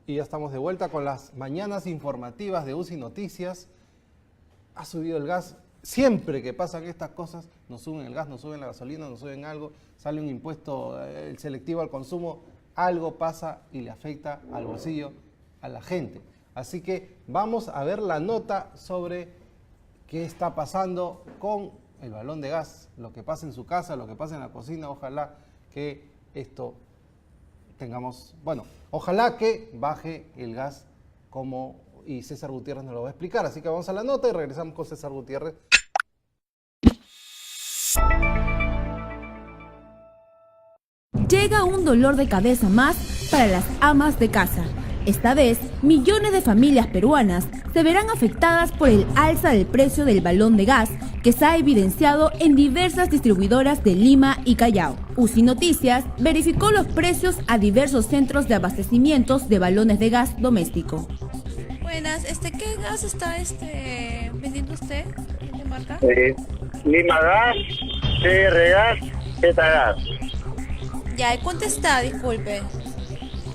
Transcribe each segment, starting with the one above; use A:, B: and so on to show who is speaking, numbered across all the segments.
A: Y ya estamos de vuelta con las mañanas informativas de UCI Noticias. Ha subido el gas. Siempre que pasan estas cosas, nos suben el gas, nos suben la gasolina, nos suben algo, sale un impuesto el selectivo al consumo, algo pasa y le afecta al bolsillo a la gente. Así que vamos a ver la nota sobre qué está pasando con el balón de gas, lo que pasa en su casa, lo que pasa en la cocina. Ojalá que esto tengamos, bueno, ojalá que baje el gas y César Gutiérrez nos lo va a explicar. Así que vamos a la nota y regresamos con César Gutiérrez.
B: Llega un dolor de cabeza más para las amas de casa. Esta vez, millones de familias peruanas se verán afectadas por el alza del precio del balón de gas que se ha evidenciado en diversas distribuidoras de Lima y Callao. UCI Noticias verificó los precios a diversos centros de abastecimientos de balones de gas doméstico.
C: Buenas, ¿qué gas está vendiendo usted? ¿Qué marca?
D: Lima Gas, CR Gas, Z Gas.
C: Ya, ¿y cuánto está? Disculpe.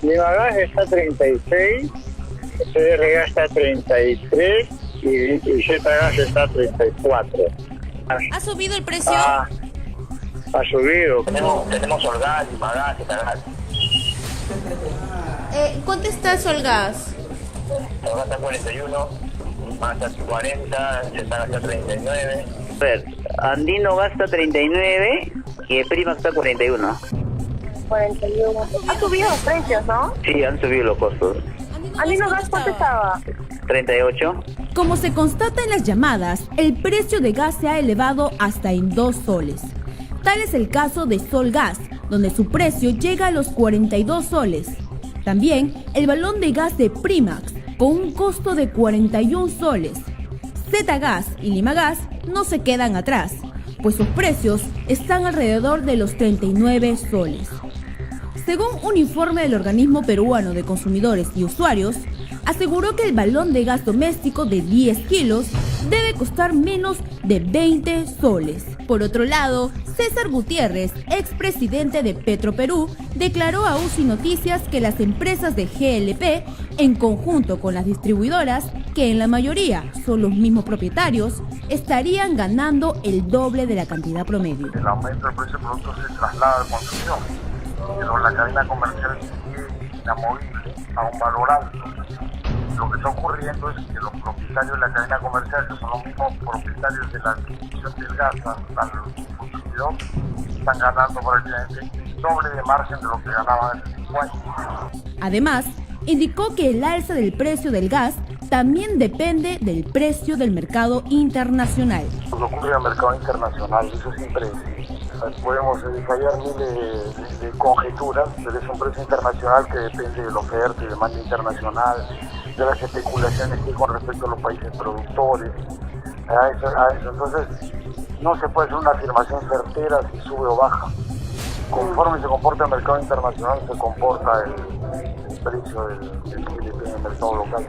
D: Lima Gas está a 36, CR Gas está a 33 y Z Gas está a 34.
C: ¿Ha subido el precio?
D: Ha subido.
E: Tenemos Solgas, Lima Gas, Z Gas.
C: ¿Cuánto está el Solgas?
E: Solgas está a 41, más a 40, Z Gas está a 39.
F: A ver, Andino gasta 39 y el Prima está 41.
G: 41. Ha subido los precios, ¿no?
F: Sí, han subido los costos.
G: Andino Gas, ¿cuánto estaba?
F: 38.
B: Como se constata en las llamadas, el precio de gas se ha elevado hasta en 2 soles. Tal es el caso de Solgas, donde su precio llega a los 42 soles. También el balón de gas de Primax, con un costo de 41 soles. Z-Gas y Lima Gas no se quedan atrás, pues sus precios están alrededor de los 39 soles. Según un informe del Organismo Peruano de Consumidores y Usuarios, aseguró que el balón de gas doméstico de 10 kilos debe costar menos de 20 soles. Por otro lado, César Gutiérrez, expresidente de Petroperú, declaró a UCI Noticias que las empresas de GLP, en conjunto con las distribuidoras, que en la mayoría son los mismos propietarios, estarían ganando el doble de la cantidad promedio.
H: El aumento del precio del producto se traslada al consumidor, pero la cadena comercial sigue inamovible a un valor alto. Lo que está ocurriendo es que los propietarios de la cadena comercial, que son los mismos propietarios de la adquisición del gas al consumidor, están ganando prácticamente el doble de margen de lo que ganaban hace 5 años.
B: Además, indicó que el alza del precio del gas también depende del precio del mercado internacional.
H: Lo que ocurre en el mercado internacional, eso es impredecible. Podemos ensayar miles de conjeturas, pero es un precio internacional que depende de la oferta y demanda internacional, de las especulaciones que hay con respecto a los países productores, a eso. Entonces, no se puede hacer una afirmación certera si sube o baja. Conforme se comporta el mercado internacional, se comporta el precio del GLP en el mercado local.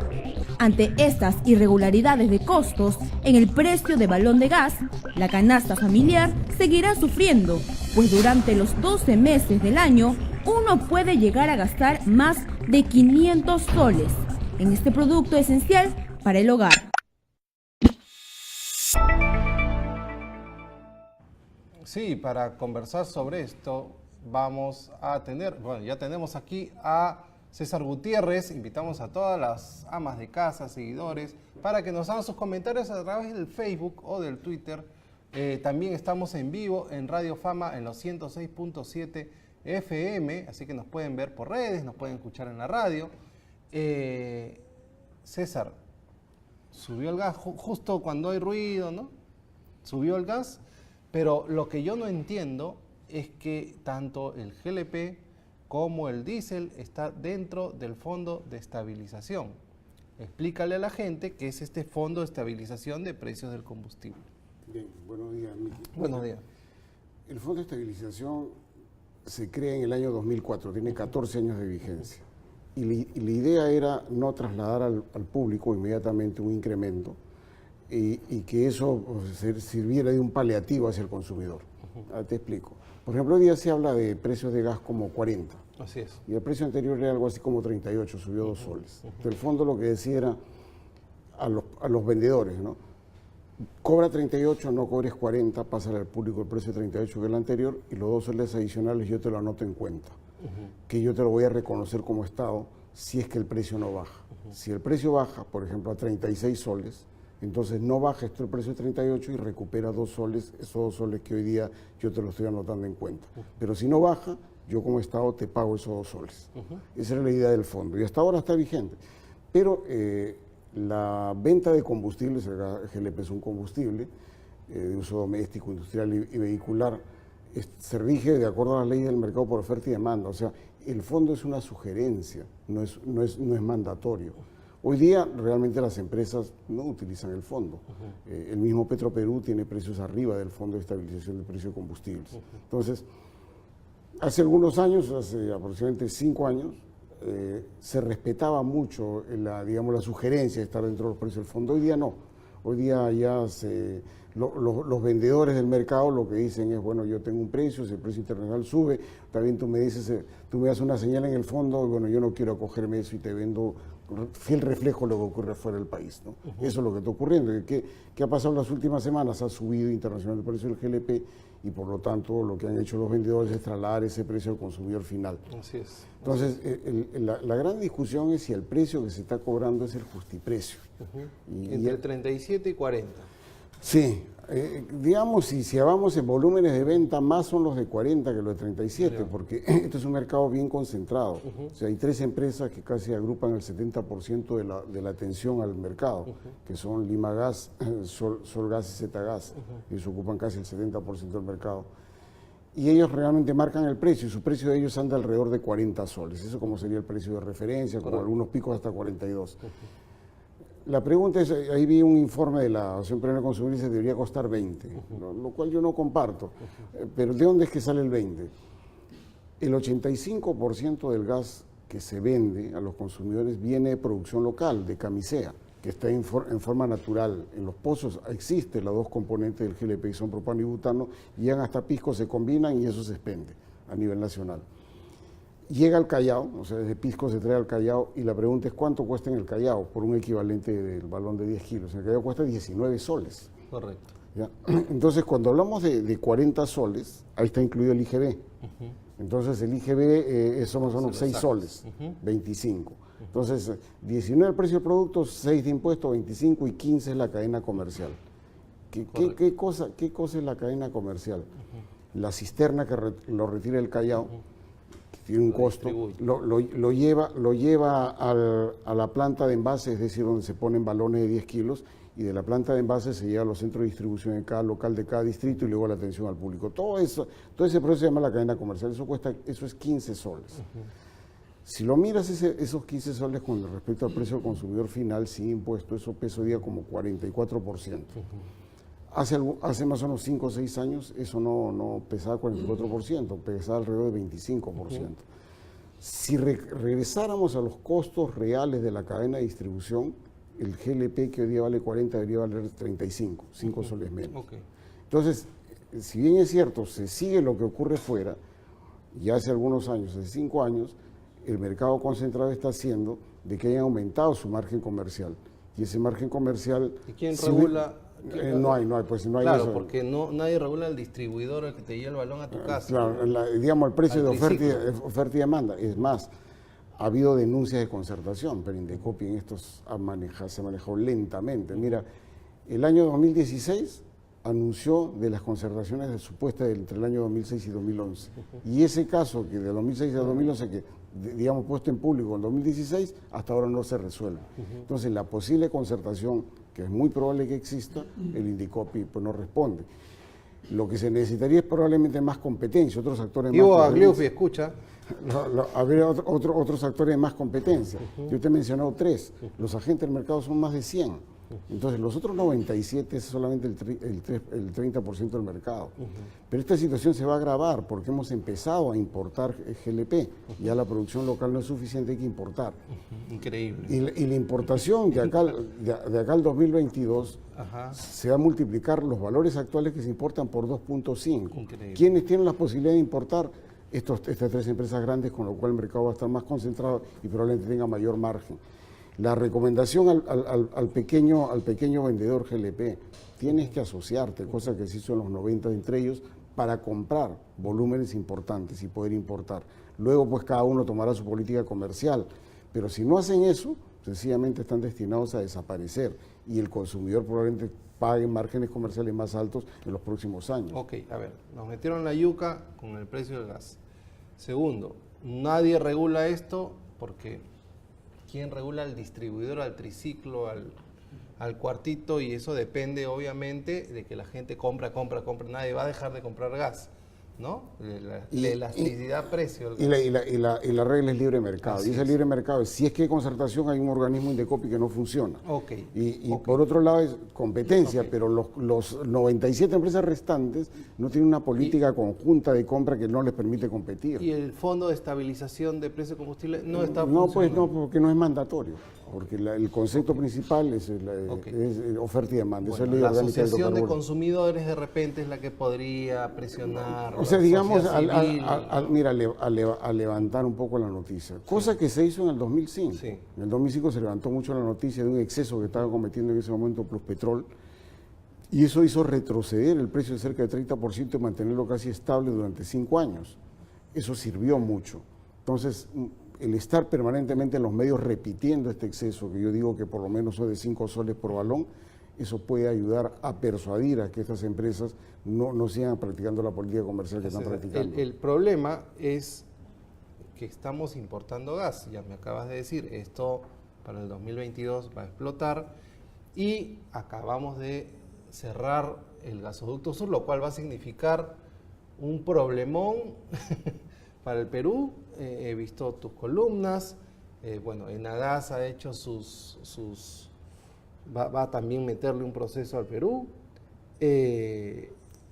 B: Ante estas irregularidades de costos en el precio de balón de gas, la canasta familiar seguirá sufriendo, pues durante los 12 meses del año uno puede llegar a gastar más de 500 soles en este producto esencial para el hogar.
A: Sí, para conversar sobre esto vamos a tener, ya tenemos aquí a César Gutiérrez. Invitamos a todas las amas de casa, seguidores, para que nos hagan sus comentarios a través del Facebook o del Twitter. También estamos en vivo en Radio Fama en los 106.7 FM, así que nos pueden ver por redes, nos pueden escuchar en la radio. César, subió el gas justo cuando hay ruido, ¿no? Subió el gas, pero lo que yo no entiendo es que tanto el GLP como el diésel está dentro del Fondo de Estabilización. Explícale a la gente qué es este Fondo de Estabilización de Precios del Combustible.
I: Bien, buenos días, Miki.
A: Buenos días.
I: El Fondo de Estabilización se crea en el año 2004, tiene 14 años de vigencia. Y la idea era no trasladar al público inmediatamente un incremento y que eso sirviera de un paliativo hacia el consumidor. Ahora te explico. Por ejemplo, hoy día se habla de precios de gas como 40.
A: Así es.
I: Y el precio anterior era algo así como 38, subió 2 soles. El fondo lo que decía era a los vendedores, ¿no? Cobra 38, no cobres 40, pásale al público el precio de 38 que es el anterior, y los 2 soles adicionales yo te lo anoto en cuenta, que yo te lo voy a reconocer como Estado si es que el precio no baja. Si el precio baja, por ejemplo, a 36 soles, entonces no baja el precio de 38 y recupera 2 soles, esos 2 soles que hoy día yo te lo estoy anotando en cuenta. Pero si no baja, yo como Estado te pago esos 2 soles. Esa era la idea del fondo y hasta ahora está vigente. Pero la venta de combustibles, el GLP es un combustible de uso doméstico, industrial y vehicular, se rige de acuerdo a las leyes del mercado por oferta y demanda. O sea, el fondo es una sugerencia, no es mandatorio. Hoy día realmente las empresas no utilizan el fondo. El mismo Petroperú tiene precios arriba del Fondo de Estabilización del Precio de Combustibles. Entonces, hace algunos años, hace aproximadamente 5 años, se respetaba mucho la sugerencia de estar dentro de los precios del fondo. Hoy día no. Hoy día ya los vendedores del mercado lo que dicen es, bueno, yo tengo un precio, si el precio internacional sube, también tú me das una señal en el fondo, bueno, yo no quiero acogerme eso y te vendo fiel reflejo de lo que ocurre fuera del país, ¿no? Eso es lo que está ocurriendo. ¿Qué ha pasado en las últimas semanas? Ha subido internacionalmente el precio del GLP y por lo tanto lo que han hecho los vendedores es trasladar ese precio al consumidor final.
A: Así es.
I: Entonces, la gran discusión es si el precio que se está cobrando es el justiprecio.
A: Entre 37 y 40.
I: Sí, digamos, si hablamos en volúmenes de venta, más son los de 40 que los de 37, porque esto es un mercado bien concentrado. O sea, hay 3 empresas que casi agrupan el 70% de la atención al mercado, que son Limagas, Solgas y Zetagas. Ellos ocupan casi el 70% del mercado. Y ellos realmente marcan el precio, y su precio de ellos anda alrededor de 40 soles. Eso como sería el precio de referencia, con algunos picos hasta 42. La pregunta es, ahí vi un informe de la Asociación Peruana de Consumidores y debería costar 20, lo cual yo no comparto. Pero ¿de dónde es que sale el 20? El 85% del gas que se vende a los consumidores viene de producción local, de camisea, que está en forma natural. En los pozos existen las 2 componentes del GLP, son propano y butano, llegan hasta Pisco, se combinan y eso se expende a nivel nacional. Llega al Callao, o sea, desde Pisco se trae al Callao y la pregunta es ¿cuánto cuesta en el Callao por un equivalente del balón de 10 kilos? En el Callao cuesta 19 soles.
A: Correcto.
I: ¿Ya? Entonces, cuando hablamos de 40 soles, ahí está incluido el IGB. Entonces, el IGB somos unos 6 soles, 25. Entonces, 19 el precio del producto, 6 de impuestos, 25 y 15 es la cadena comercial. ¿Qué cosa es la cadena comercial? La cisterna que lo retira el Callao, tiene un costo, lo lleva a la planta de envase, es decir, donde se ponen balones de 10 kilos, y de la planta de envase se lleva a los centros de distribución en cada local de cada distrito y luego la atención al público. Todo ese proceso se llama la cadena comercial, eso es 15 soles. Si lo miras esos 15 soles con respecto al precio del consumidor final sin impuesto, eso pesa hoy día como 44%. Hace más o menos 5 o 6 años eso no pesaba 44%, pesaba alrededor de 25%. Si regresáramos a los costos reales de la cadena de distribución, el GLP que hoy día vale 40 debería valer 35, 5 soles menos. Entonces, si bien es cierto, se sigue lo que ocurre fuera, y hace algunos años, hace 5 años, el mercado concentrado está haciendo de que haya aumentado su margen comercial. Y ese margen comercial...
A: ¿Y quién regula?
I: No hay
A: claro,
I: eso.
A: porque nadie regula el distribuidor el que te lleva el balón a tu casa.
I: Claro, digamos, el precio de oferta y demanda. Es más, ha habido denuncias de concertación, pero Indecopi en estos se ha manejado lentamente. Mira, el año 2016 anunció de las concertaciones supuestas entre el año 2006 y 2011. Y ese caso, que de 2006 a 2011, que digamos puesto en público en 2016, hasta ahora no se resuelve. Entonces, la posible concertación, que es muy probable que exista, el Indecopi pues no responde. Lo que se necesitaría es probablemente más competencia, otros actores más competencia.
A: Agliufi, escucha.
I: Habría otros actores de más competencia. Yo te he mencionado 3. Los agentes del mercado son más de 100. Entonces, los otros 97 es solamente el 30% del mercado. Pero esta situación se va a agravar porque hemos empezado a importar GLP. Ya la producción local no es suficiente, hay que importar.
A: Increíble.
I: Y la importación de acá al 2022 se va a multiplicar los valores actuales que se importan por 2.5. ¿Quiénes tienen la posibilidad de importar? estas 3 empresas grandes, con lo cual el mercado va a estar más concentrado y probablemente tenga mayor margen. La recomendación al pequeño vendedor GLP, tienes que asociarte, cosa que se hizo en los 90 entre ellos, para comprar volúmenes importantes y poder importar. Luego, pues cada uno tomará su política comercial, pero si no hacen eso, sencillamente están destinados a desaparecer y el consumidor probablemente pague márgenes comerciales más altos en los próximos años.
A: Ok, a ver, nos metieron la yuca con el precio del gas. Segundo, nadie regula esto porque ¿quién regula? Al distribuidor, al triciclo, al cuartito, y eso depende obviamente de que la gente compra. Nadie va a dejar de comprar gas, ¿no? La elasticidad precio.
I: Y la regla es libre mercado.
A: Así
I: y ese
A: es.
I: libre mercado, si es que hay concertación, hay un organismo Indecopi que no funciona.
A: Ok.
I: Y
A: Ok.
I: por otro lado es competencia,
A: Ok.
I: pero los 97 empresas restantes no tienen una política conjunta de compra que no les permite competir.
A: Y el Fondo de Estabilización de Precios de Combustible no está
I: No, pues
A: funcionando.
I: no, porque no es mandatorio, porque el concepto principal es,
A: Ok.
I: es oferta y demanda. Eso
A: Bueno,
I: es ley
A: la
I: orgánica del
A: Asociación de
I: hidrocarburo.
A: Consumidores de repente es la que podría presionar.
I: O sea,
A: la
I: digamos,
A: sociedad civil.
I: mira, a levantar un poco la noticia. Cosa que se hizo en el 2005.
A: Sí.
I: En el 2005 se levantó mucho la noticia de un exceso que estaba cometiendo en ese momento Pluspetrol. Y eso hizo retroceder el precio de cerca de 30% y mantenerlo casi estable durante 5 años. Eso sirvió mucho. Entonces, el estar permanentemente en los medios repitiendo este exceso, que yo digo que por lo menos es de 5 soles por balón, eso puede ayudar a persuadir a que estas empresas no sigan practicando la política comercial que están practicando.
A: El problema es que estamos importando gas, ya me acabas de decir, esto para el 2022 va a explotar y acabamos de cerrar el gasoducto sur, lo cual va a significar un problemón para el Perú. He visto tus columnas, bueno, Enagas ha hecho va a también meterle un proceso al Perú.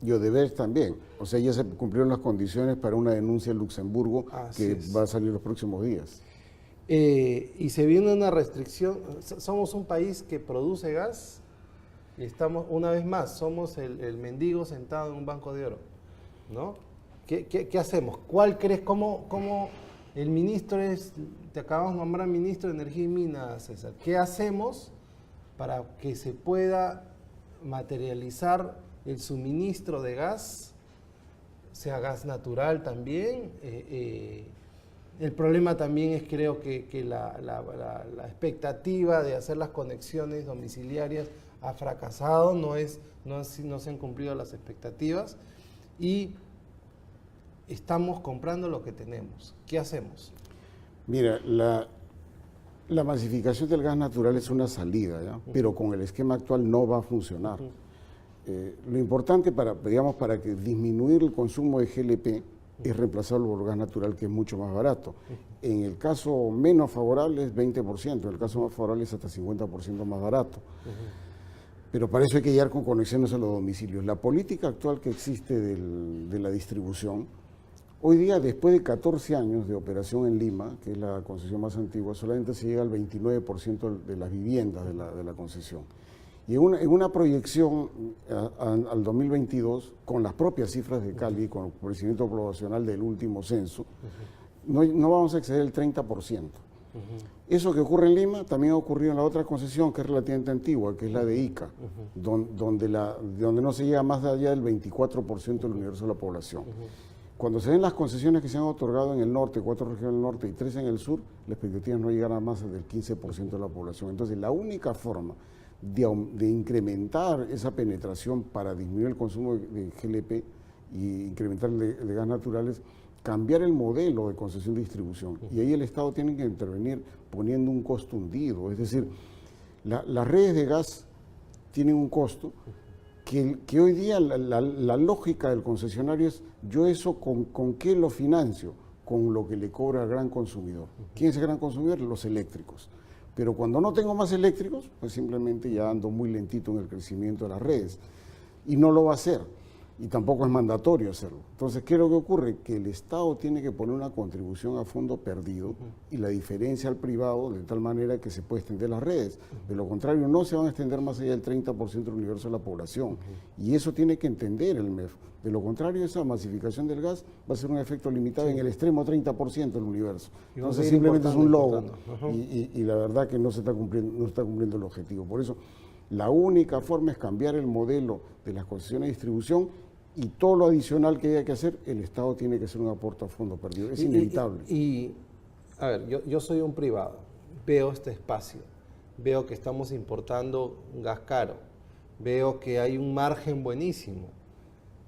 I: Y Odebrecht también. O sea, ya se cumplieron las condiciones para una denuncia en Luxemburgo
A: Así
I: que
A: es.
I: va a salir los próximos días.
A: Y se viene una restricción. Somos un país que produce gas y estamos, una vez más, somos el mendigo sentado en un banco de oro, ¿no? ¿Qué hacemos? ¿Cuál crees? ¿Cómo el ministro te acabamos de nombrar ministro de Energía y Minas, César? ¿Qué hacemos para que se pueda materializar el suministro de gas, sea gas natural también? El problema también es, creo que la expectativa de hacer las conexiones domiciliarias ha fracasado, no se han cumplido las expectativas y estamos comprando lo que tenemos. ¿Qué hacemos?
I: Mira, la masificación del gas natural es una salida, ¿ya? Pero con el esquema actual no va a funcionar. Lo importante para que disminuir el consumo de GLP es reemplazarlo por gas natural, que es mucho más barato. En el caso menos favorable es 20%, en el caso más favorable es hasta 50% más barato. Pero para eso hay que llegar con conexiones a los domicilios. La política actual que existe de la distribución, hoy día, después de 14 años de operación en Lima, que es la concesión más antigua, solamente se llega al 29% de las viviendas de la concesión. Y en una proyección al 2022, con las propias cifras de Cali, con el procedimiento poblacional del último censo, no vamos a exceder el 30%. Eso que ocurre en Lima también ha ocurrido en la otra concesión, que es relativamente antigua, que es la de Ica, donde no se llega más allá del 24% del universo de la población. Cuando se ven las concesiones que se han otorgado en el norte, 4 regiones del norte y 3 en el sur, la expectativa es no llegar a más del 15% de la población. Entonces, la única forma de incrementar esa penetración para disminuir el consumo de GLP y incrementar el de gas natural es cambiar el modelo de concesión de distribución. Y ahí el Estado tiene que intervenir poniendo un costo hundido. Es decir, las redes de gas tienen un costo que hoy día la lógica del concesionario es: yo eso con qué lo financio, con lo que le cobra al gran consumidor. ¿Quién es el gran consumidor? Los eléctricos. Pero cuando no tengo más eléctricos, pues simplemente ya ando muy lentito en el crecimiento de las redes. Y no lo va a hacer. y tampoco es mandatorio hacerlo. Entonces, ¿qué es lo que ocurre? Que el Estado tiene que poner una contribución a fondo perdido y la diferencia al privado de tal manera que se puede extender las redes. De lo contrario, no se van a extender más allá del 30% del universo de la población. Y eso tiene que entender el MEF. De lo contrario, esa masificación del gas va a ser un efecto limitado en el extremo 30% del universo. Entonces, simplemente es un logo y la verdad que no se está cumpliendo el objetivo. Por eso, la única forma es cambiar el modelo de las concesiones de distribución y todo lo adicional que haya que hacer, el Estado tiene que hacer un aporte a fondo perdido. Es inevitable.
A: A ver, yo soy un privado, veo este espacio, veo que estamos importando gas caro, veo que hay un margen buenísimo.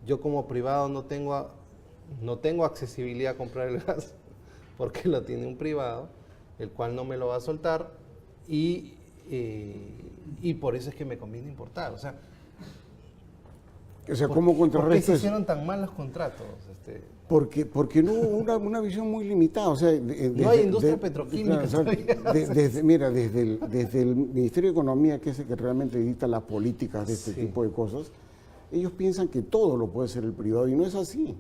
A: Yo como privado no tengo accesibilidad a comprar el gas porque lo tiene un privado, el cual no me lo va a soltar y por eso es que me conviene importar. O sea,
I: ¿cómo contrarresta
A: ¿por qué se
I: eso?
A: hicieron tan mal los contratos?
I: Porque no hubo una visión muy limitada. O sea,
A: no hay industria petroquímica.
I: Desde el Ministerio de Economía, que es el que realmente dicta las políticas de este tipo de cosas, ellos piensan que todo lo puede hacer el privado y no es así.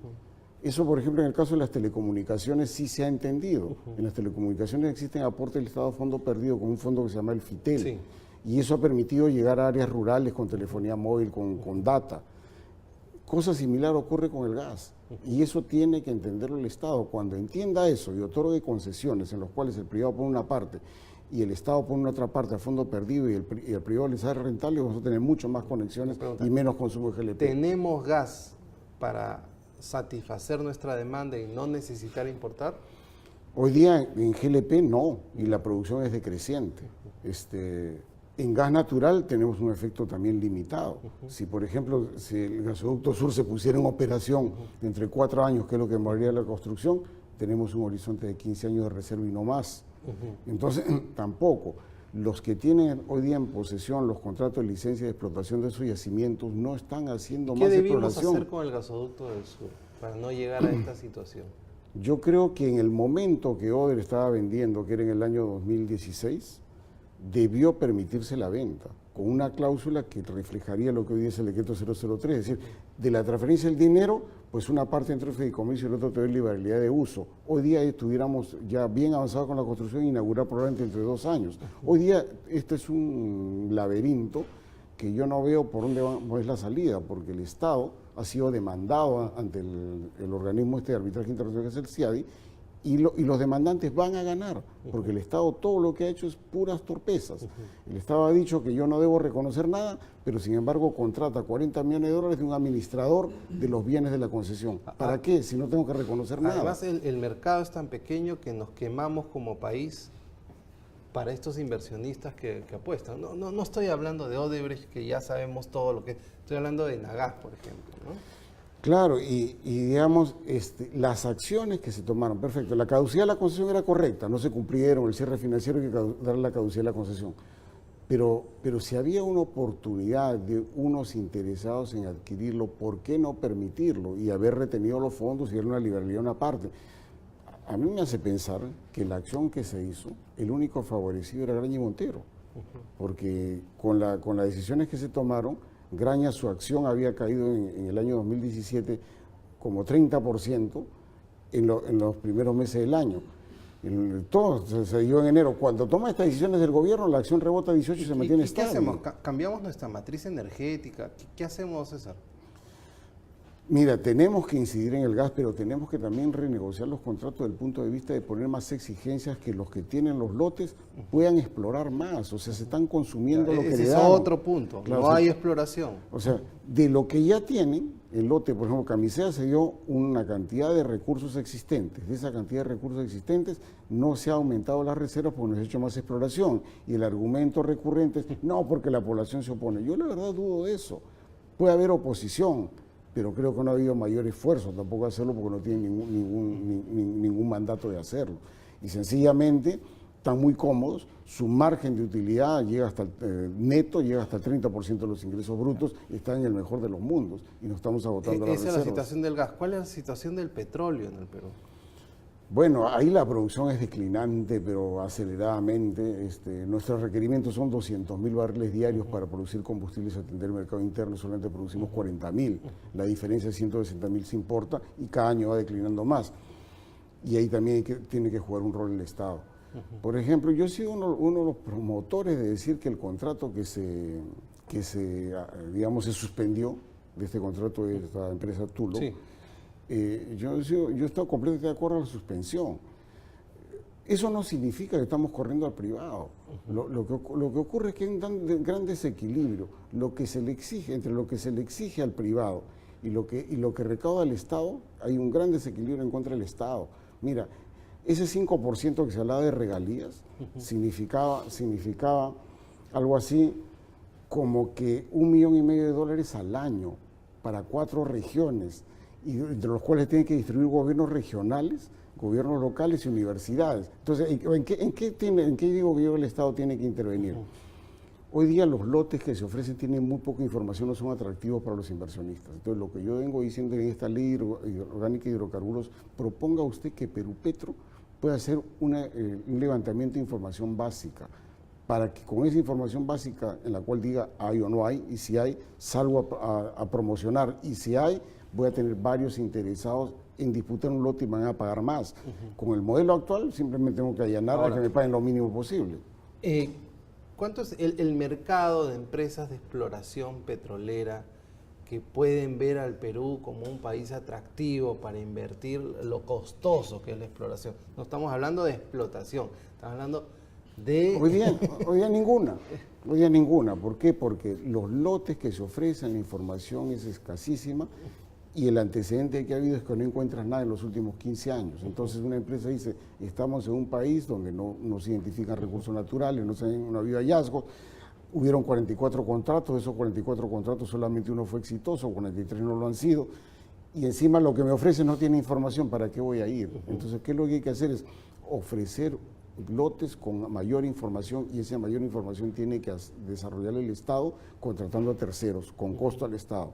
I: Eso, por ejemplo, en el caso de las telecomunicaciones sí se ha entendido. En las telecomunicaciones existen aportes del Estado a fondo perdido con un fondo que se llama el FITEL.
A: Sí.
I: Y eso ha permitido llegar a áreas rurales con telefonía móvil, con data. Cosa similar ocurre con el gas. Y eso tiene que entenderlo el Estado. Cuando entienda eso y otorgue concesiones en los cuales el privado pone una parte y el Estado pone una otra parte a fondo perdido y el privado les sale rentable, vamos a tener mucho más conexiones y menos consumo de GLP.
A: ¿Tenemos gas para satisfacer nuestra demanda y no necesitar importar?
I: Hoy día en GLP no, y la producción es decreciente. En gas natural tenemos un efecto también limitado. Si, por ejemplo, si el gasoducto sur se pusiera en operación entre 4 años, que es lo que demoraría la construcción, tenemos un horizonte de 15 años de reserva y no más. Entonces, tampoco. Los que tienen hoy día en posesión los contratos de licencia de explotación de esos yacimientos no están haciendo más exploración.
A: ¿Qué debimos hacer con el gasoducto del sur para no llegar a esta situación?
I: Yo creo que en el momento que Oder estaba vendiendo, que era en el año 2016, debió permitirse la venta, con una cláusula que reflejaría lo que hoy es el decreto 003, es decir, de la transferencia del dinero, pues una parte entre el fideicomiso y el otro te da liberalidad de uso. Hoy día estuviéramos ya bien avanzados con la construcción e inaugurar probablemente entre 2 años. Hoy día este es un laberinto que yo no veo por dónde es la salida, porque el Estado ha sido demandado ante el organismo de arbitraje internacional que es el CIADI, y los demandantes van a ganar, porque el Estado todo lo que ha hecho es puras torpezas. El Estado ha dicho que yo no debo reconocer nada, pero sin embargo contrata 40 millones de dólares de un administrador de los bienes de la concesión. ¿Para qué? Si no tengo que reconocer nada.
A: Además, el mercado es tan pequeño que nos quemamos como país para estos inversionistas que apuestan. No estoy hablando de Odebrecht, que ya sabemos todo lo que... Estoy hablando de Nagas, por ejemplo, ¿no?
I: Claro, y digamos, las acciones que se tomaron, perfecto, la caducidad de la concesión era correcta, no se cumplieron, el cierre financiero hay que darle la caducidad de la concesión, pero si había una oportunidad de unos interesados en adquirirlo, ¿por qué no permitirlo y haber retenido los fondos y darle una liberalidad a una parte? A mí me hace pensar que la acción que se hizo, el único favorecido era Graña y Montero, porque con las decisiones que se tomaron, Graña, su acción había caído en el año 2017 como 30% en los primeros meses del año. Todo se dio en enero. Cuando toma estas decisiones del gobierno, la acción rebota 18 y se mantiene estable.
A: ¿Qué hacemos? ¿Cambiamos nuestra matriz energética? ¿Qué hacemos, César?
I: Mira, tenemos que incidir en el gas, pero tenemos que también renegociar los contratos desde el punto de vista de poner más exigencias, que los que tienen los lotes puedan explorar más. O sea, se están consumiendo lo que le dan.
A: Ese es otro punto, claro, no hay exploración.
I: O sea, de lo que ya tienen, el lote, por ejemplo, Camisea se dio una cantidad de recursos existentes. De esa cantidad de recursos existentes no se ha aumentado las reservas porque no se ha hecho más exploración. Y el argumento recurrente es, no, porque la población se opone. Yo la verdad dudo de eso. Puede haber oposición, pero creo que no ha habido mayor esfuerzo tampoco hacerlo porque no tienen ningún mandato de hacerlo. Y sencillamente están muy cómodos, su margen de utilidad llega hasta neto, llega hasta el 30% de los ingresos brutos, y está en el mejor de los mundos y no estamos agotando las reservas.
A: Esa es la situación del gas. ¿Cuál es la situación del petróleo en el Perú?
I: Bueno, ahí la producción es declinante, pero aceleradamente. Nuestros requerimientos son 200.000 barriles diarios para producir combustibles y atender el mercado interno. Solamente producimos 40.000. La diferencia de 160.000 se importa y cada año va declinando más. Y ahí también tiene que jugar un rol el Estado. Por ejemplo, yo he sido uno de los promotores de decir que el contrato que se digamos, se suspendió, de este contrato de esta empresa Tulo,
A: Sí.
I: Yo he estado completamente de acuerdo a la suspensión. Eso no significa que estamos corriendo al privado. Lo que ocurre es que hay un gran desequilibrio. Lo que se le exige, entre lo que se le exige al privado y lo que recauda el Estado, hay un gran desequilibrio en contra del Estado. Mira, ese 5% que se hablaba de regalías significaba algo así como que $1,5 millones al año para 4 regiones, y de los cuales tienen que distribuir gobiernos regionales, gobiernos locales y universidades. Entonces, ¿en qué digo yo el Estado tiene que intervenir? Hoy día los lotes que se ofrecen tienen muy poca información, no son atractivos para los inversionistas. Entonces, lo que yo vengo diciendo en esta ley orgánica de hidrocarburos, proponga usted que Perú Petro pueda hacer un levantamiento de información básica, para que con esa información básica en la cual diga hay o no hay, y si hay, salgo a promocionar, y si hay, voy a tener varios interesados en disputar un lote y van a pagar más. Con el modelo actual simplemente tengo que allanar a que me paguen lo mínimo posible.
A: ¿Cuánto es el mercado de empresas de exploración petrolera que pueden ver al Perú como un país atractivo para invertir lo costoso que es la exploración? No estamos hablando de explotación, estamos hablando de...
I: Hoy día ninguna. Hoy día ninguna. ¿Por qué? Porque los lotes que se ofrecen, la información es escasísima, y el antecedente que ha habido es que no encuentras nada en los últimos 15 años. Entonces una empresa dice, estamos en un país donde no se identifican recursos naturales, no ha habido hallazgos, hubieron 44 contratos, de esos 44 contratos solamente uno fue exitoso, 43 no lo han sido, y encima lo que me ofrecen no tiene información, ¿para qué voy a ir? Entonces, ¿qué es lo que hay que hacer? Es ofrecer lotes con mayor información, y esa mayor información tiene que desarrollar el Estado contratando a terceros, con costo al Estado.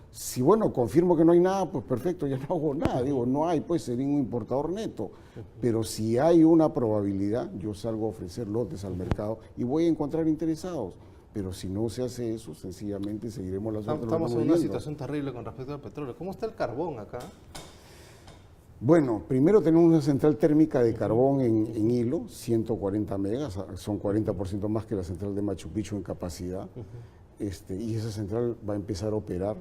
I: Si, bueno, confirmo que no hay nada, pues perfecto, ya no hago nada. Digo, no hay, pues sería un importador neto. Pero si hay una probabilidad, yo salgo a ofrecer lotes al mercado y voy a encontrar interesados. Pero si no se hace eso, sencillamente seguiremos la suerte.
A: Estamos en una situación terrible con respecto al petróleo. ¿Cómo está el carbón acá?
I: Bueno, primero tenemos una central térmica de carbón en Hilo, 140 megas, son 40% más que la central de Machu Picchu en capacidad, y esa central va a empezar a operar,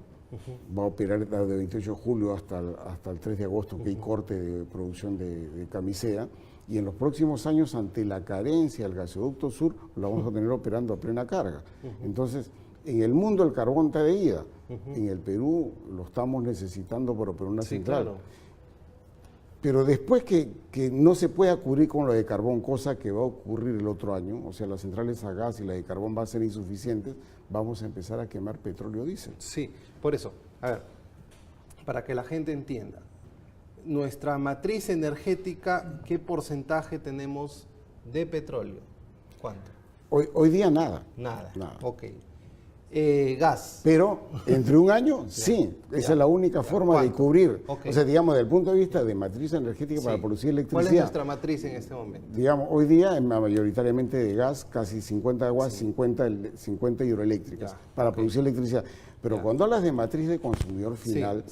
I: va a operar desde el 28 de julio hasta el 3 de agosto, que hay corte de producción de camisea, y en los próximos años, ante la carencia del gasoducto sur, la vamos a tener operando a plena carga. Entonces, en el mundo el carbón está de ida, en el Perú lo estamos necesitando para operar una central. Claro. Pero después que no se pueda cubrir con lo de carbón, cosa que va a ocurrir el otro año, o sea, las centrales a gas y la de carbón van a ser insuficientes, vamos a empezar a quemar petróleo diésel.
A: Sí, por eso, a ver, para que la gente entienda, nuestra matriz energética, ¿qué porcentaje tenemos de petróleo? ¿Cuánto?
I: Hoy día nada.
A: Nada. Ok. Gas.
I: Pero entre un año, sí, esa es la única forma de cubrir. Okay. O sea, digamos, desde el punto de vista de matriz energética para producir electricidad.
A: ¿Cuál es nuestra matriz en este momento?
I: Digamos, hoy día mayoritariamente de gas, casi 50 de gas, 50 hidroeléctricas para producir electricidad. Pero cuando hablas de matriz de consumidor final,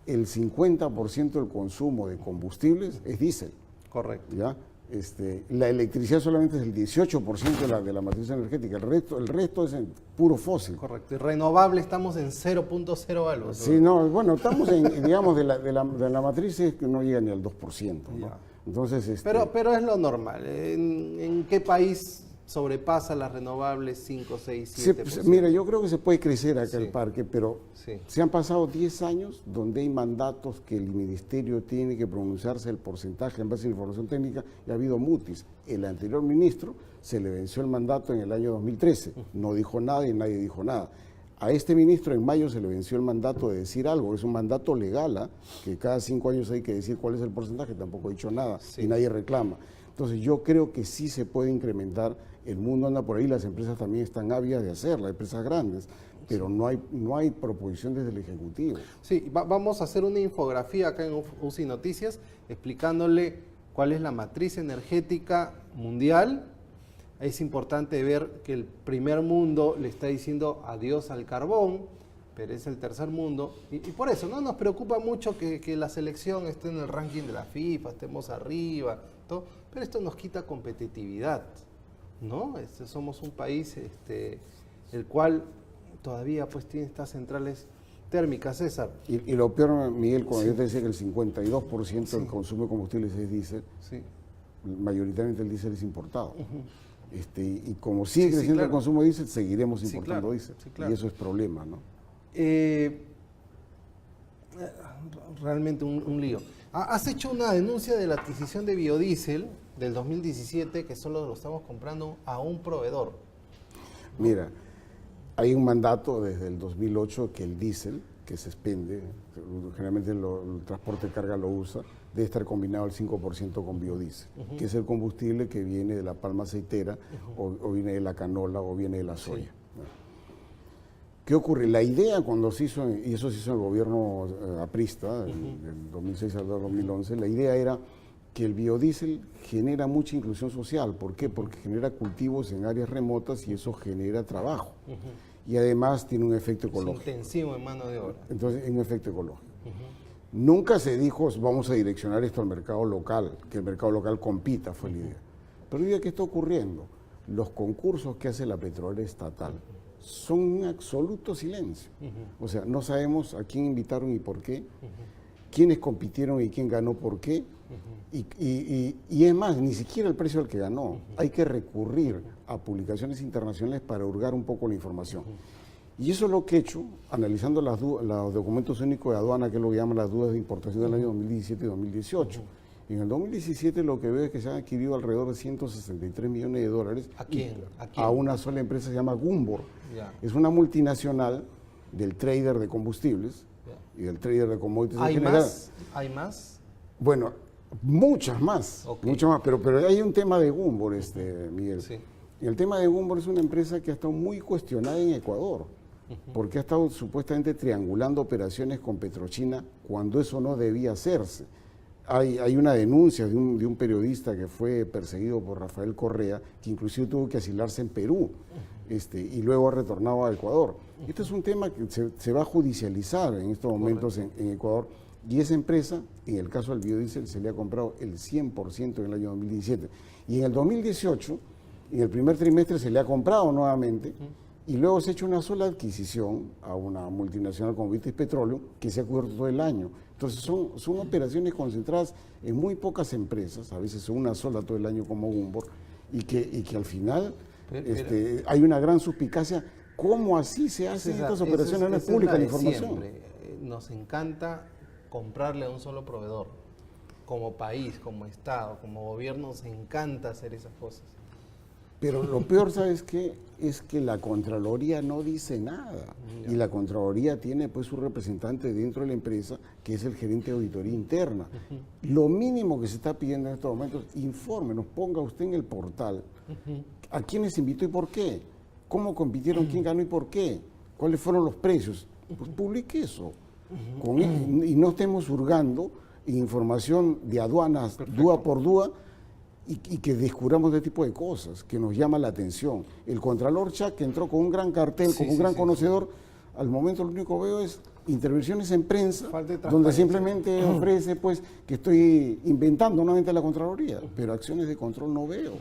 I: el 50% del consumo de combustibles es diésel.
A: Correcto.
I: ¿Ya? La electricidad solamente es el 18% de la matriz energética, el resto es en puro fósil.
A: Correcto, y renovable estamos en 0.0 algo.
I: Sí, no, bueno, estamos en, digamos, de la matriz es que no llega ni al 2%, ¿no? Entonces,
A: pero es lo normal. ¿En qué país sobrepasa las renovables 5, 6, 7%?
I: Mira, yo creo que se puede crecer acá el parque, pero se han pasado 10 años donde hay mandatos que el ministerio tiene que pronunciarse el porcentaje en base a información técnica, y ha habido mutis. El anterior ministro se le venció el mandato en el año 2013, no dijo nada y nadie dijo nada. A este ministro en mayo se le venció el mandato de decir algo, es un mandato legal, que cada 5 años hay que decir cuál es el porcentaje, tampoco ha dicho nada y nadie reclama. Entonces yo creo que sí se puede incrementar, el mundo anda por ahí, las empresas también están ávidas de hacerlo, empresas grandes, pero no hay proposición desde el Ejecutivo.
A: Sí, vamos a hacer una infografía acá en UCI Noticias explicándole cuál es la matriz energética mundial. Es importante ver que el primer mundo le está diciendo adiós al carbón, pero es el tercer mundo. Y por eso no nos preocupa mucho que la selección esté en el ranking de la FIFA, estemos arriba, todo, pero esto nos quita competitividad, ¿no? Somos un país el cual todavía pues tiene estas centrales térmicas, César.
I: Y lo peor, Miguel, cuando
A: Sí.
I: yo te decía que el 52%
A: Sí.
I: del consumo de combustibles es diésel,
A: Sí.
I: mayoritariamente el diésel es importado. Y como sigue
A: Sí, sí,
I: creciendo
A: claro.
I: el consumo de diésel, seguiremos
A: Sí,
I: importando
A: claro.
I: diésel.
A: Sí, claro.
I: Y eso es problema, ¿no?
A: Realmente un lío. Has hecho una denuncia de la adquisición de biodiesel del 2017 que solo lo estamos comprando a un proveedor.
I: Mira, hay un mandato desde el 2008 que el diésel, que se expende, generalmente el transporte de carga lo usa, debe estar combinado al 5% con biodiesel, que es el combustible que viene de la palma aceitera, o viene de la canola, o viene de la soya. ¿Qué ocurre? La idea cuando se hizo, y eso se hizo en el gobierno aprista, del 2006 al 2011, la idea era que el biodiesel genera mucha inclusión social. ¿Por qué? Porque genera cultivos en áreas remotas y eso genera trabajo. Y además tiene un efecto
A: Es
I: ecológico.
A: intensivo en mano de obra.
I: Entonces, es un efecto ecológico. Nunca se dijo, vamos a direccionar esto al mercado local, que el mercado local compita, fue la idea. Pero hoy día, ¿qué está ocurriendo? Los concursos que hace la petrolera estatal son un absoluto silencio. O sea, no sabemos a quién invitaron y por qué, quiénes compitieron y quién ganó por qué. Y es más, ni siquiera el precio al que ganó. Hay que recurrir a publicaciones internacionales para hurgar un poco la información. Y eso es lo que he hecho, analizando los documentos únicos de aduana, que es lo que llaman las dudas de importación del año 2017 y 2018. En el 2017 lo que veo es que se han adquirido alrededor de 163 millones de dólares.
A: ¿A quién? ¿A quién?
I: A una sola empresa, se llama Gumbor.
A: Ya.
I: Es una multinacional del trader de combustibles y del trader de commodities en
A: ¿Hay
I: general.
A: más? ¿Hay más?
I: Bueno, muchas más,
A: Ok.
I: muchas más, pero hay un tema de Gumbor, Miguel.
A: Sí.
I: Y el tema de Gumbor es una empresa que ha estado muy cuestionada en Ecuador, porque ha estado supuestamente triangulando operaciones con Petrochina cuando eso no debía hacerse. Hay una denuncia de un periodista que fue perseguido por Rafael Correa, que inclusive tuvo que asilarse en Perú, y luego ha retornado a Ecuador. Este es un tema que se va a judicializar en estos momentos en Ecuador, y esa empresa, en el caso del biodiesel, se le ha comprado el 100% en el año 2017. Y en el 2018, en el primer trimestre, se le ha comprado nuevamente, y luego se ha hecho una sola adquisición a una multinacional como Vitis Petroleum, que se ha cubierto todo el año. Entonces son operaciones concentradas en muy pocas empresas, a veces una sola todo el año como Gumbor, y que al final hay una gran suspicacia. ¿Cómo así se hacen
A: César,
I: estas operaciones? No es
A: esa
I: pública
A: la
I: la
A: de
I: información.
A: siempre. Nos encanta comprarle a un solo proveedor. Como país, como Estado, como gobierno, nos encanta hacer esas cosas.
I: Pero lo peor, ¿sabes qué? Es que la Contraloría no dice nada. Y la Contraloría tiene pues su representante dentro de la empresa, que es el gerente de auditoría interna. Lo mínimo que se está pidiendo en estos momentos, infórmenos, ponga usted en el portal a quiénes invitó y por qué, cómo compitieron, quién ganó y por qué, cuáles fueron los precios. Pues publique eso. Y no estemos hurgando información de aduanas dúa por dúa, y que descubramos este tipo de cosas que nos llama la atención. El Contralor Chak, que entró con un gran cartel, como un gran conocedor, al momento lo único que veo es intervenciones en prensa,
A: Falta de
I: donde
A: transparencia.
I: simplemente ofrece pues que estoy inventando nuevamente la Contraloría, pero acciones de control no veo.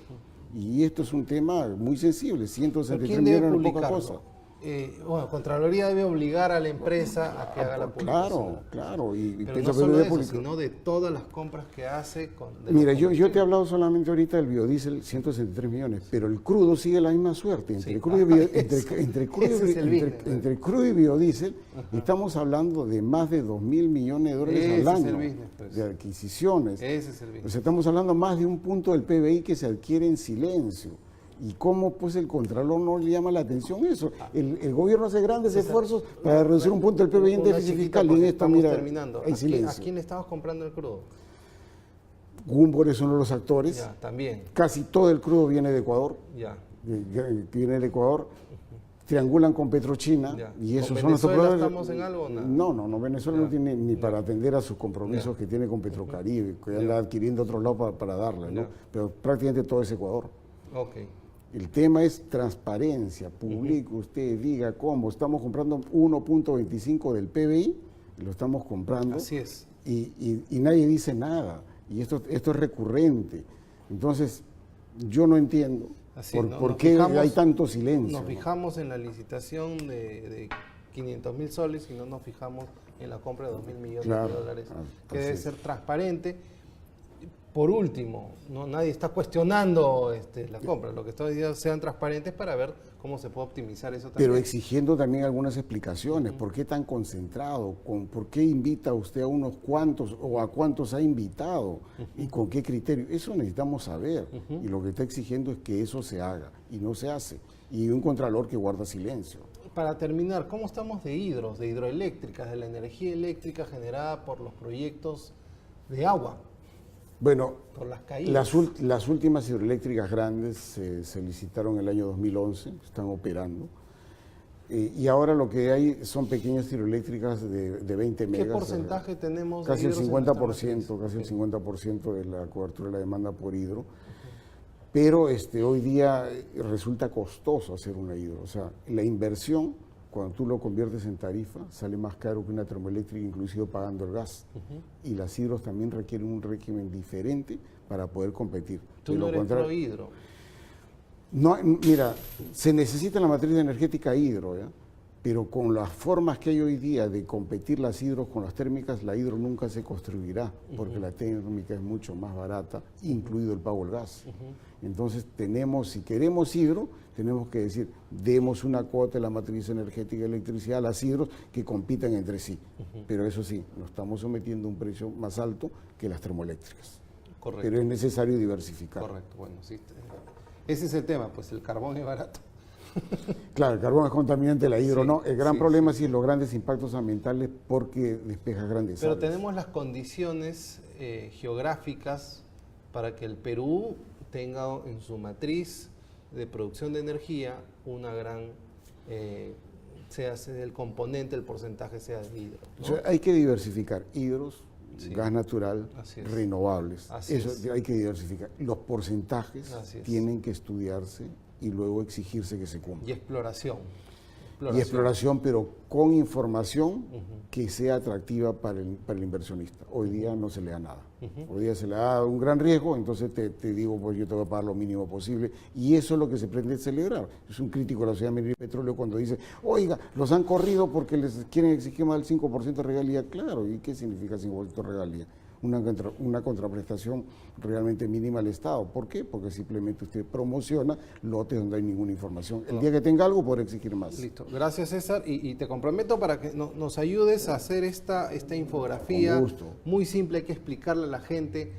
I: Y esto es un tema muy sensible,
A: ¿Pero
I: 163
A: quién debe
I: millones no es poca
A: publicarlo?
I: cosa.
A: Bueno, Contraloría debe obligar a la empresa a que haga la publicación.
I: Claro.
A: Pero
I: pienso
A: no
I: que
A: solo
I: debe
A: de eso,
I: publicar.
A: sino de todas las compras que hace. De los
I: Mira, yo te he
A: combustibles.
I: hablado solamente ahorita del biodiesel, 163 millones, pero el crudo sigue la misma suerte. Entre
A: Sí.
I: crudo y entre
A: Ese es el business.
I: entre crudo y biodiesel, estamos hablando de más de 2.000 millones de dólares
A: Ese
I: al
A: es
I: año
A: el business, pues.
I: de adquisiciones.
A: Ese es el
I: O
A: business.
I: sea, estamos hablando más de un punto del PBI que se adquiere en silencio. ¿Y cómo pues el Contralor no le llama la atención eso? El gobierno hace grandes esfuerzos para reducir un punto del PBI en
A: Una
I: déficit
A: chiquita,
I: fiscal y
A: porque
I: en esta,
A: estamos
I: mira,
A: terminando.
I: hay
A: ¿A
I: silencio.
A: quién le estamos comprando el crudo?
I: Gumbor es uno de los actores.
A: Ya, también.
I: Casi todo el crudo viene de Ecuador.
A: Ya.
I: Viene del Ecuador. triangulan con Petrochina
A: Ya.
I: y esos
A: ¿Con
I: son nuestros
A: Venezuela
I: proveedores.
A: estamos en algo o nada?
I: No, Venezuela
A: Ya.
I: no tiene ni
A: Ya.
I: para atender a sus compromisos
A: Ya.
I: que tiene con Petrocaribe, que
A: Ya.
I: anda adquiriendo otros lados para darle, ¿no?
A: Ya.
I: Pero prácticamente todo es Ecuador.
A: Ok.
I: El tema es transparencia, publique usted, diga cómo, estamos comprando 1.25 del PBI, lo estamos comprando.
A: Así es.
I: Y nadie dice nada, y esto es recurrente. Entonces, yo no entiendo
A: Así,
I: por,
A: ¿no?
I: por
A: Nos
I: qué
A: fijamos-
I: hay tanto silencio.
A: Nos
I: ¿no?
A: fijamos en la licitación de 500.000 soles y no nos fijamos en la compra de 2.000 millones
I: Claro,
A: de dólares, que
I: así
A: debe
I: es.
A: ser transparente. Por último, no nadie está cuestionando la compra, lo que estoy diciendo sean transparentes para ver cómo se puede optimizar eso también.
I: Pero exigiendo también algunas explicaciones. ¿Por qué tan concentrado? ¿Por qué invita usted a unos cuantos o a cuántos ha invitado? ¿Y con qué criterio? Eso necesitamos saber. Y lo que está exigiendo es que eso se haga. Y no se hace. Y un contralor que guarda silencio.
A: Para terminar, ¿cómo estamos de hidroeléctricas, de la energía eléctrica generada por los proyectos de agua,
I: Bueno,
A: por las caídas?
I: las últimas hidroeléctricas grandes se licitaron en el año 2011, están operando. Y ahora lo que hay son pequeñas hidroeléctricas de 20
A: ¿Qué
I: megas.
A: porcentaje tenemos? de
I: Casi el
A: hidros en nuestra
I: 50%,
A: matriz?
I: casi el 50% de la cobertura de la demanda por hidro. Pero hoy día resulta costoso hacer una hidro. O sea, la inversión, cuando tú lo conviertes en tarifa, sale más caro que una termoeléctrica, inclusive pagando el gas. Y las hidros también requieren un régimen diferente para poder competir.
A: Tú
I: De
A: no
I: lo
A: eres
I: contrario-
A: pro hidro.
I: No, mira, se necesita la matriz energética hidro, ¿ya? Pero con las formas que hay hoy día de competir las hidros con las térmicas, la hidro nunca se construirá, porque la térmica es mucho más barata, incluido el pago del gas. Entonces si queremos hidro, tenemos que decir, demos una cuota de la matriz energética de electricidad a las hidros que compitan entre sí. Pero eso sí, nos estamos sometiendo a un precio más alto que las termoeléctricas.
A: Correcto.
I: Pero es necesario diversificar.
A: Correcto, bueno, sí. Ese es el tema, pues el carbón es barato.
I: Claro, el carbón es contaminante, la hidro
A: Sí,
I: no. El gran
A: sí,
I: problema sí es los grandes impactos ambientales porque despeja grandes
A: Pero
I: áreas.
A: tenemos las condiciones geográficas para que el Perú tenga en su matriz de producción de energía una gran, sea el componente, el porcentaje sea de hidro, ¿no?
I: O sea, hay que diversificar hidros,
A: Sí.
I: gas natural,
A: Así es.
I: renovables.
A: Así
I: Eso
A: es.
I: hay que diversificar. Los porcentajes
A: Así es.
I: tienen que estudiarse y luego exigirse que se cumplan.
A: Y exploración.
I: Y exploración, pero con información que sea atractiva para el inversionista. Hoy día no se le da nada. Hoy día se le da un gran riesgo, entonces te digo, pues yo te voy a pagar lo mínimo posible. Y eso es lo que se pretende celebrar. Es un crítico de la Sociedad Minera y Petróleo cuando dice, oiga, los han corrido porque les quieren exigir más del 5% de regalía. Claro, ¿y qué significa 5% de regalía? Una contraprestación realmente mínima al Estado. ¿Por qué? Porque simplemente usted promociona lotes donde hay ninguna información. El día que tenga algo, podrá exigir más.
A: Listo. Gracias, César. Y te comprometo para que nos ayudes a hacer esta infografía.
I: Con gusto.
A: Muy simple, hay que explicarle a la gente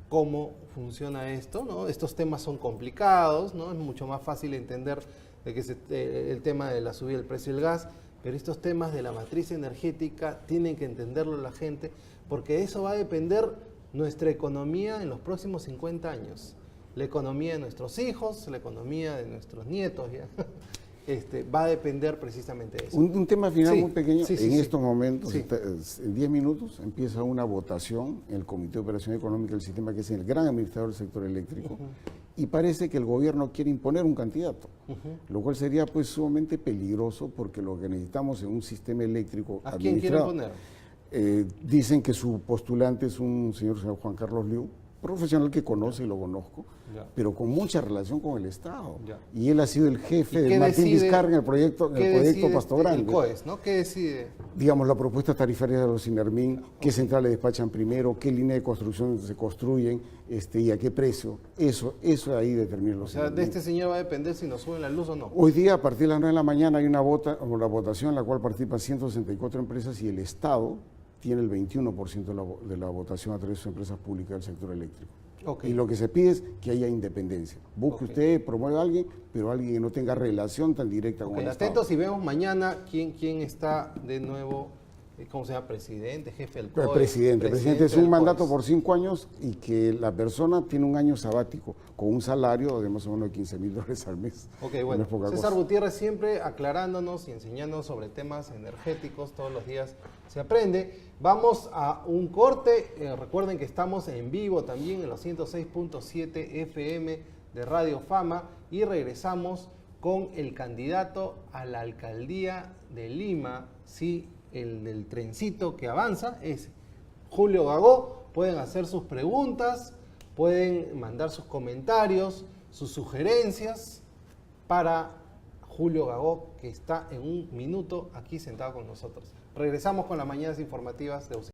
A: cómo funciona esto, ¿no? Estos temas son complicados, ¿no? Es mucho más fácil entender de que el tema de la subida del precio del gas, pero estos temas de la matriz energética tienen que entenderlo la gente, porque de eso va a depender nuestra economía en los próximos 50 años. La economía de nuestros hijos, la economía de nuestros nietos, ya. Va a depender precisamente de eso.
I: Un tema final
A: Sí,
I: muy pequeño.
A: sí, sí,
I: en
A: sí.
I: estos momentos,
A: Sí.
I: en 10 minutos, empieza una votación en el Comité de Operación Económica del Sistema, que es el gran administrador del sector eléctrico, y parece que el gobierno quiere imponer un candidato, lo cual sería pues sumamente peligroso porque lo que necesitamos en un sistema eléctrico
A: ¿A quién quiere
I: administrado...
A: poner?
I: Dicen que su postulante es un señor Juan Carlos Liu, profesional que conoce y lo conozco,
A: Ya.
I: pero con mucha relación con el Estado.
A: Ya.
I: Y él ha sido el jefe
A: ¿Y
I: de
A: qué
I: Martín
A: decide-
I: Vizcarra en el proyecto,
A: ¿Qué decide
I: Pasto
A: el
I: Grande.
A: COES, ¿no? ¿Qué decide?
I: Digamos, la propuesta tarifaria de los Sinermin, qué centrales despachan primero, qué línea de construcción se construyen y a qué precio. Eso ahí determina los
A: O sea, de
I: Sinermin.
A: este señor va a depender si nos suben la luz o no.
I: Hoy día, a partir de las 9 de la mañana, hay una votación en la cual participan 164 empresas y el Estado tiene el 21% de la votación a través de sus empresas públicas del sector eléctrico.
A: Ok.
I: Y lo que se pide es que haya independencia. Busque
A: Ok.
I: usted, promueva a alguien, pero alguien que no tenga relación tan directa
A: Ok,
I: con el
A: atentos
I: Estado.
A: y vemos mañana quién está de nuevo ¿cómo se llama? Presidente, jefe del
I: Pero
A: COE.
I: presidente es un
A: del
I: mandato
A: COES.
I: por 5 años y que la persona tiene un año sabático con un salario de más o menos $15,000 al mes.
A: Ok,
I: No
A: bueno,
I: es poca
A: César
I: cosa.
A: Gutiérrez siempre aclarándonos y enseñándonos sobre temas energéticos, todos los días se aprende. Vamos a un corte, recuerden que estamos en vivo también en los 106.7 FM de Radio Fama y regresamos con el candidato a la alcaldía de Lima, sí, el del trencito que avanza, es Julio Gagó. Pueden hacer sus preguntas, pueden mandar sus comentarios, sus sugerencias para Julio Gagó, que está en un minuto aquí sentado con nosotros. Regresamos con las mañanas informativas de UCI.